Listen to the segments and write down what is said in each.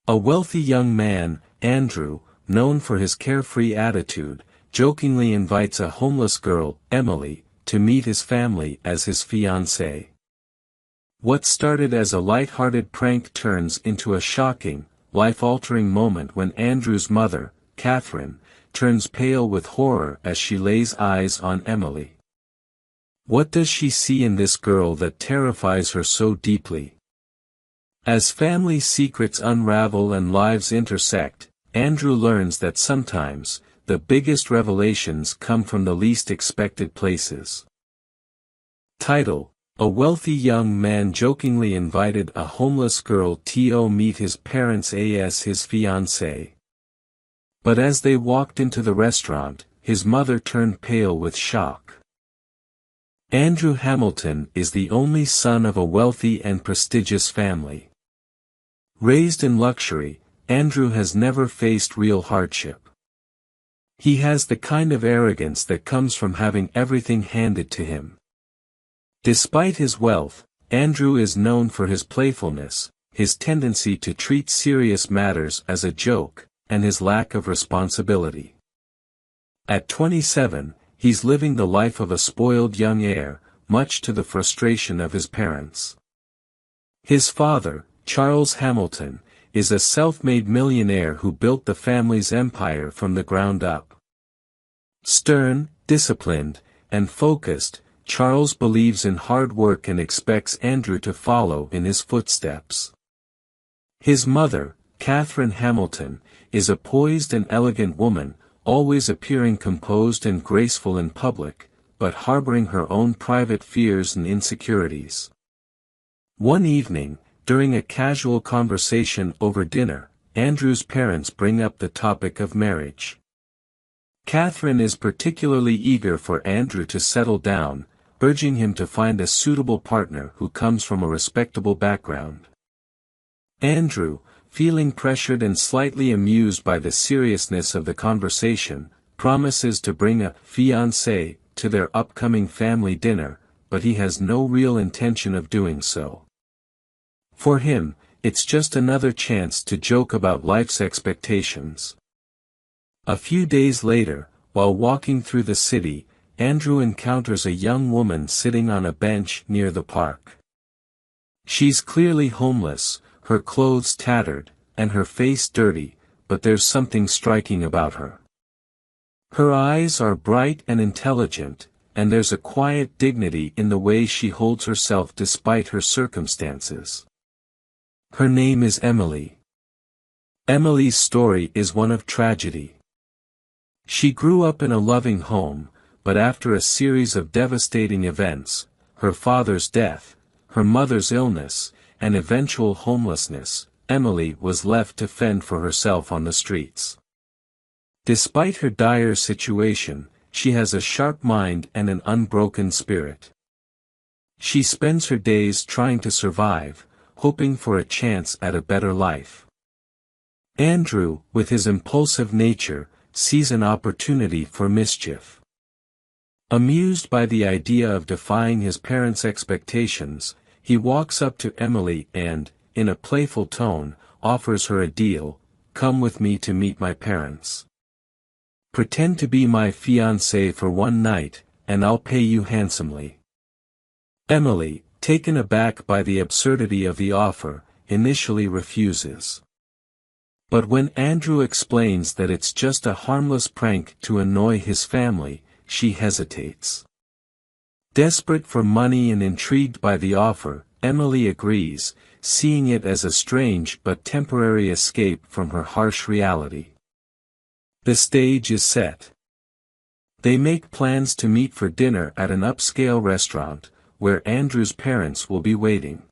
A wealthy young man, Andrew, known for his carefree attitude, jokingly invites a homeless girl, Emily, to meet his family as his fiancée. What started as a light-hearted prank turns into a shocking, life-altering moment when Andrew's mother, Catherine, turns pale with horror as she lays eyes on Emily. What does she see in this girl that terrifies her so deeply? As family secrets unravel and lives intersect, Andrew learns that sometimes, the biggest revelations come from the least expected places. Title: A wealthy young man jokingly invited a homeless girl to meet his parents as his fiancée. But as they walked into the restaurant, his mother turned pale with shock. Andrew Hamilton is the only son of a wealthy and prestigious family. Raised in luxury, Andrew has never faced real hardship. He has the kind of arrogance that comes from having everything handed to him. Despite his wealth, Andrew is known for his playfulness, his tendency to treat serious matters as a joke, and his lack of responsibility. At 27, he's living the life of a spoiled young heir, much to the frustration of his parents. His father, Charles Hamilton, is a self-made millionaire who built the family's empire from the ground up. Stern, disciplined, and focused, Charles believes in hard work and expects Andrew to follow in his footsteps. His mother, Catherine Hamilton, is a poised and elegant woman, always appearing composed and graceful in public, but harboring her own private fears and insecurities. One evening, during a casual conversation over dinner, Andrew's parents bring up the topic of marriage. Catherine is particularly eager for Andrew to settle down, urging him to find a suitable partner who comes from a respectable background. Andrew, feeling pressured and slightly amused by the seriousness of the conversation, promises to bring a fiancée to their upcoming family dinner, but he has no real intention of doing so. For him, it's just another chance to joke about life's expectations. A few days later, while walking through the city, Andrew encounters a young woman sitting on a bench near the park. She's clearly homeless, her clothes tattered, and her face dirty, but there's something striking about her. Her eyes are bright and intelligent, and there's a quiet dignity in the way she holds herself despite her circumstances. Her name is Emily. Emily's story is one of tragedy. She grew up in a loving home, but after a series of devastating events, her father's death, her mother's illness, and eventual homelessness, Emily was left to fend for herself on the streets. Despite her dire situation, she has a sharp mind and an unbroken spirit. She spends her days trying to survive, hoping for a chance at a better life. Andrew, with his impulsive nature, sees an opportunity for mischief. Amused by the idea of defying his parents' expectations, he walks up to Emily and, in a playful tone, offers her a deal: "Come with me to meet my parents. Pretend to be my fiancée for one night, and I'll pay you handsomely." Emily, taken aback by the absurdity of the offer, initially refuses. But when Andrew explains that it's just a harmless prank to annoy his family, she hesitates. Desperate for money and intrigued by the offer, Emily agrees, seeing it as a strange but temporary escape from her harsh reality. The stage is set. They make plans to meet for dinner at an upscale restaurant, where Andrew's parents will be waiting.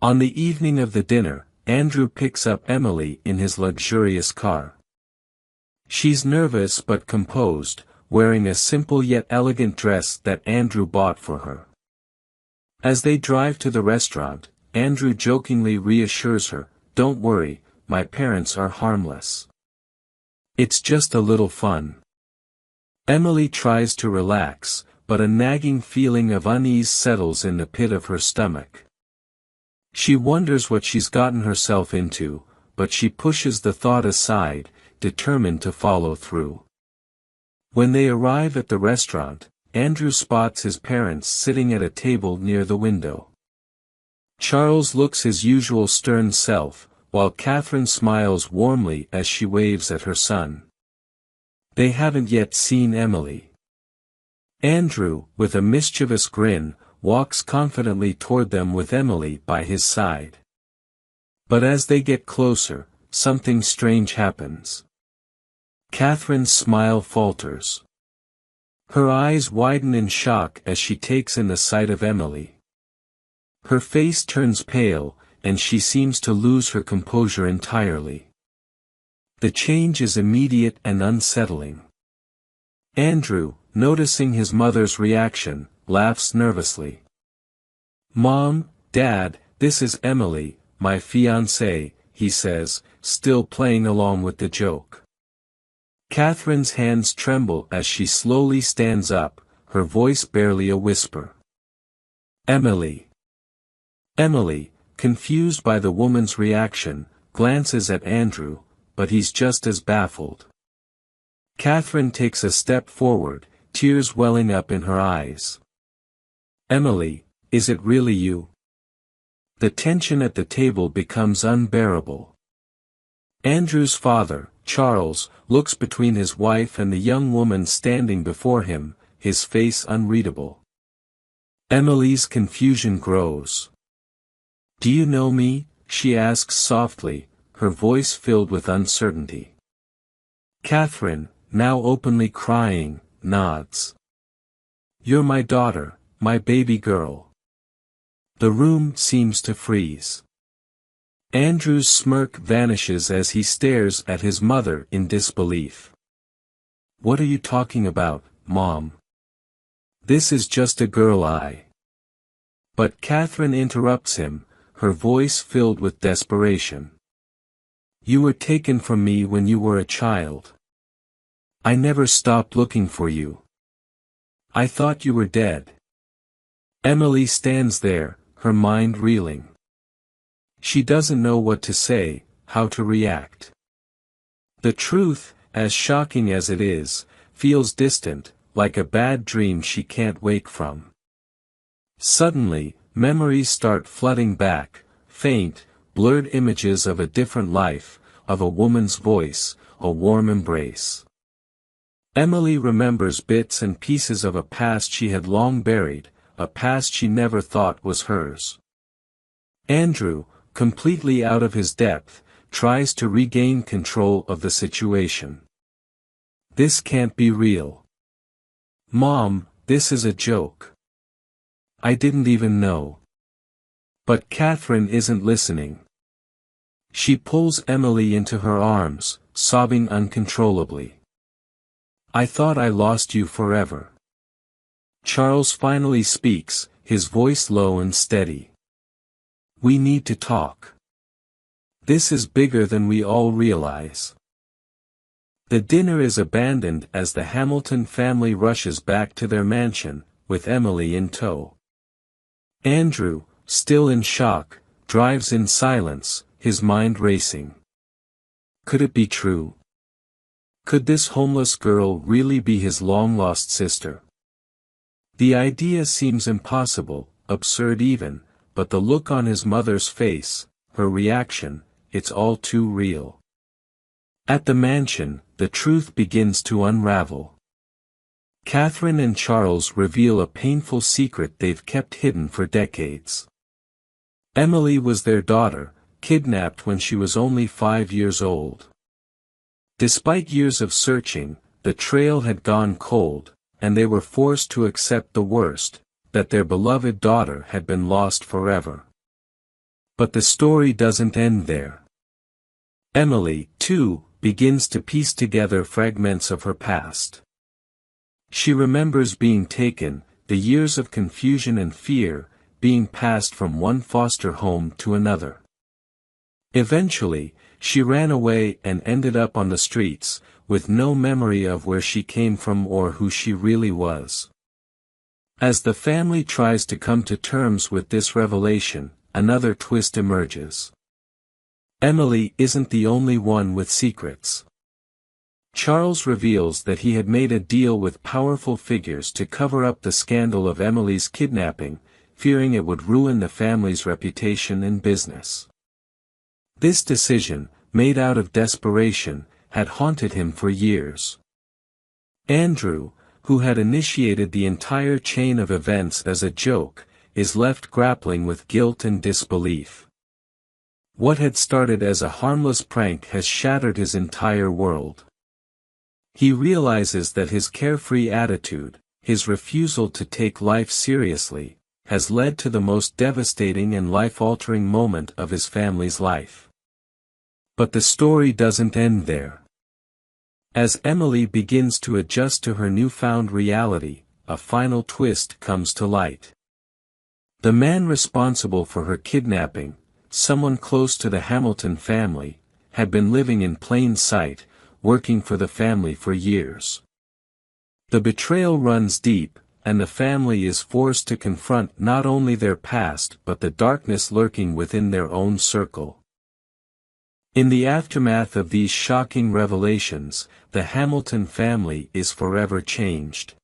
On the evening of the dinner, Andrew picks up Emily in his luxurious car. She's nervous but composed, wearing a simple yet elegant dress that Andrew bought for her. As they drive to the restaurant, Andrew jokingly reassures her, "Don't worry, my parents are harmless. It's just a little fun." Emily tries to relax, but a nagging feeling of unease settles in the pit of her stomach. She wonders what she's gotten herself into, but she pushes the thought aside, determined to follow through. When they arrive at the restaurant, Andrew spots his parents sitting at a table near the window. Charles looks his usual stern self, while Catherine smiles warmly as she waves at her son. They haven't yet seen Emily. Andrew, with a mischievous grin, walks confidently toward them with Emily by his side. But as they get closer, something strange happens. Catherine's smile falters. Her eyes widen in shock as she takes in the sight of Emily. Her face turns pale, and she seems to lose her composure entirely. The change is immediate and unsettling. Andrew, noticing his mother's reaction, laughs nervously. "Mom, Dad, this is Emily, my fiancée," he says, still playing along with the joke. Catherine's hands tremble as she slowly stands up, her voice barely a whisper. "Emily." Emily, confused by the woman's reaction, glances at Andrew, but he's just as baffled. Catherine takes a step forward, tears welling up in her eyes. "Emily, is it really you?" The tension at the table becomes unbearable. Andrew's father, Charles, looks between his wife and the young woman standing before him, his face unreadable. Emily's confusion grows. "Do you know me?" she asks softly, her voice filled with uncertainty. Catherine, now openly crying, nods. "You're my daughter, my baby girl." The room seems to freeze. Andrew's smirk vanishes as he stares at his mother in disbelief. "What are you talking about, Mom? This is just a girl But Catherine interrupts him, her voice filled with desperation. "You were taken from me when you were a child. I never stopped looking for you. I thought you were dead." Emily stands there, her mind reeling. She doesn't know what to say, how to react. The truth, as shocking as it is, feels distant, like a bad dream she can't wake from. Suddenly, memories start flooding back, faint, blurred images of a different life, of a woman's voice, a warm embrace. Emily remembers bits and pieces of a past she had long buried, a past she never thought was hers. Andrew, completely out of his depth, tries to regain control of the situation. "This can't be real. Mom, this is a joke. I didn't even know." But Catherine isn't listening. She pulls Emily into her arms, sobbing uncontrollably. "I thought I lost you forever." Charles finally speaks, his voice low and steady. "We need to talk. This is bigger than we all realize." The dinner is abandoned as the Hamilton family rushes back to their mansion, with Emily in tow. Andrew, still in shock, drives in silence, his mind racing. Could it be true? Could this homeless girl really be his long-lost sister? The idea seems impossible, absurd even, but the look on his mother's face, her reaction, it's all too real. At the mansion, the truth begins to unravel. Catherine and Charles reveal a painful secret they've kept hidden for decades. Emily was their daughter, kidnapped when she was only 5 years old. Despite years of searching, the trail had gone cold, and they were forced to accept the worst, that their beloved daughter had been lost forever. But the story doesn't end there. Emily, too, begins to piece together fragments of her past. She remembers being taken, the years of confusion and fear, being passed from one foster home to another. Eventually, she ran away and ended up on the streets, with no memory of where she came from or who she really was. As the family tries to come to terms with this revelation, another twist emerges. Emily isn't the only one with secrets. Charles reveals that he had made a deal with powerful figures to cover up the scandal of Emily's kidnapping, fearing it would ruin the family's reputation and business. This decision, made out of desperation, had haunted him for years. Andrew, who had initiated the entire chain of events as a joke, is left grappling with guilt and disbelief. What had started as a harmless prank has shattered his entire world. He realizes that his carefree attitude, his refusal to take life seriously, has led to the most devastating and life-altering moment of his family's life. But the story doesn't end there. As Emily begins to adjust to her newfound reality, a final twist comes to light. The man responsible for her kidnapping, someone close to the Hamilton family, had been living in plain sight, working for the family for years. The betrayal runs deep, and the family is forced to confront not only their past but the darkness lurking within their own circle. In the aftermath of these shocking revelations, the Hamilton family is forever changed.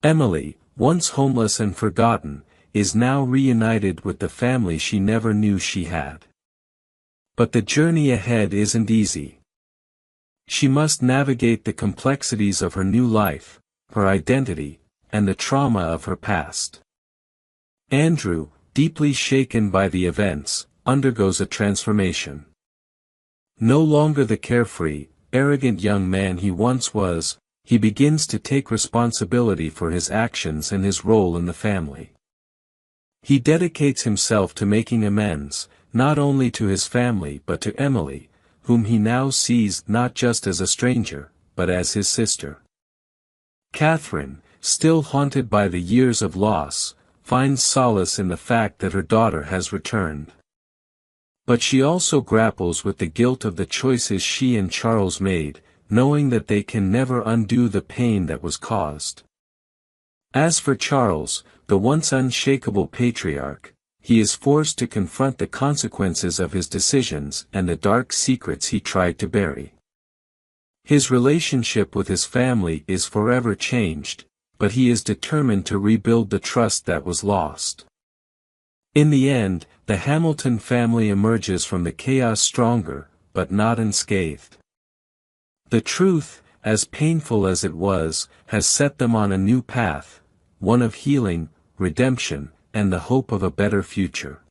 Emily, once homeless and forgotten, is now reunited with the family she never knew she had. But the journey ahead isn't easy. She must navigate the complexities of her new life, her identity, and the trauma of her past. Andrew, deeply shaken by the events, undergoes a transformation. No longer the carefree, arrogant young man he once was, he begins to take responsibility for his actions and his role in the family. He dedicates himself to making amends, not only to his family but to Emily, whom he now sees not just as a stranger, but as his sister. Catherine, still haunted by the years of loss, finds solace in the fact that her daughter has returned. But she also grapples with the guilt of the choices she and Charles made, knowing that they can never undo the pain that was caused. As for Charles, the once unshakable patriarch, he is forced to confront the consequences of his decisions and the dark secrets he tried to bury. His relationship with his family is forever changed, but he is determined to rebuild the trust that was lost. In the end, the Hamilton family emerges from the chaos stronger, but not unscathed. The truth, as painful as it was, has set them on a new path, one of healing, redemption, and the hope of a better future.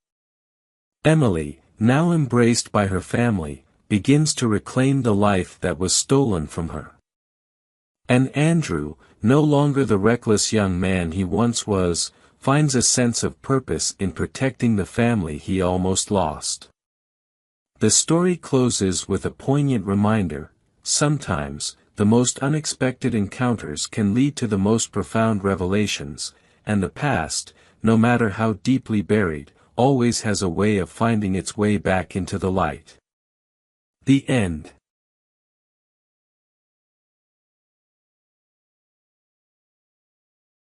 Emily, now embraced by her family, begins to reclaim the life that was stolen from her. And Andrew, no longer the reckless young man he once was, finds a sense of purpose in protecting the family he almost lost. The story closes with a poignant reminder: sometimes, the most unexpected encounters can lead to the most profound revelations, and the past, no matter how deeply buried, always has a way of finding its way back into the light. The end.